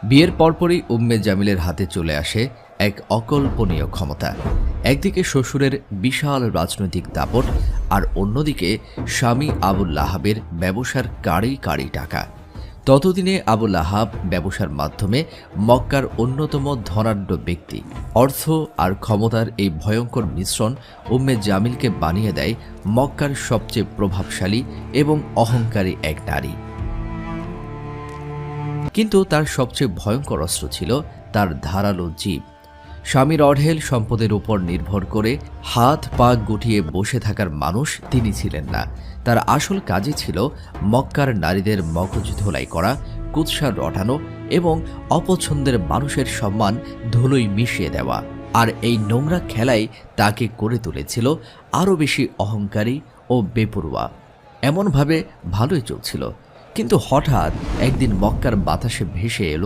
বিয়ের পরপরই উম্মে জামিলের হাতে চলে আসে এক অকল্পনীয় ক্ষমতা। একদিকে শ্বশুরের বিশাল রাজনৈতিক দাপট, আর অন্যদিকে স্বামী আবুল লাহাবের ব্যবসার কাঁড়ি কাঁড়ি টাকা। ততদিনে আবুল লাহাব ব্যবসার মাধ্যমে মক্কার অন্যতম ধনাঢ্য ব্যক্তি। অর্থ আর ক্ষমতার এই ভয়ঙ্কর মিশ্রণ উম্মে জামিলকে বানিয়ে দেয় মক্কার সবচেয়ে প্রভাবশালী এবং অহংকারী এক নারী। কিন্তু তার সবচেয়ে ভয়ঙ্কর অস্ত্র ছিল তার ধারালো জিভ। স্বামীর অঢেল সম্পদের উপর নির্ভর করে হাত পা গুটিয়ে বসে থাকার মানুষ তিনি ছিলেন না। তার আসল কাজই ছিল মক্কার নারীদের মগজ ধোলাই করা, কুৎসা রটানো এবং অপছন্দের মানুষের সম্মান ধুলোয় মিশিয়ে দেওয়া। আর এই নোংরা খেলাই তাকে করে তুলেছিল আরও বেশি অহংকারী ও বেপরোয়া। এমনভাবে ভালোই চলছিল, কিন্তু হঠাৎ একদিন মক্কার বাতাসে ভেসে এলো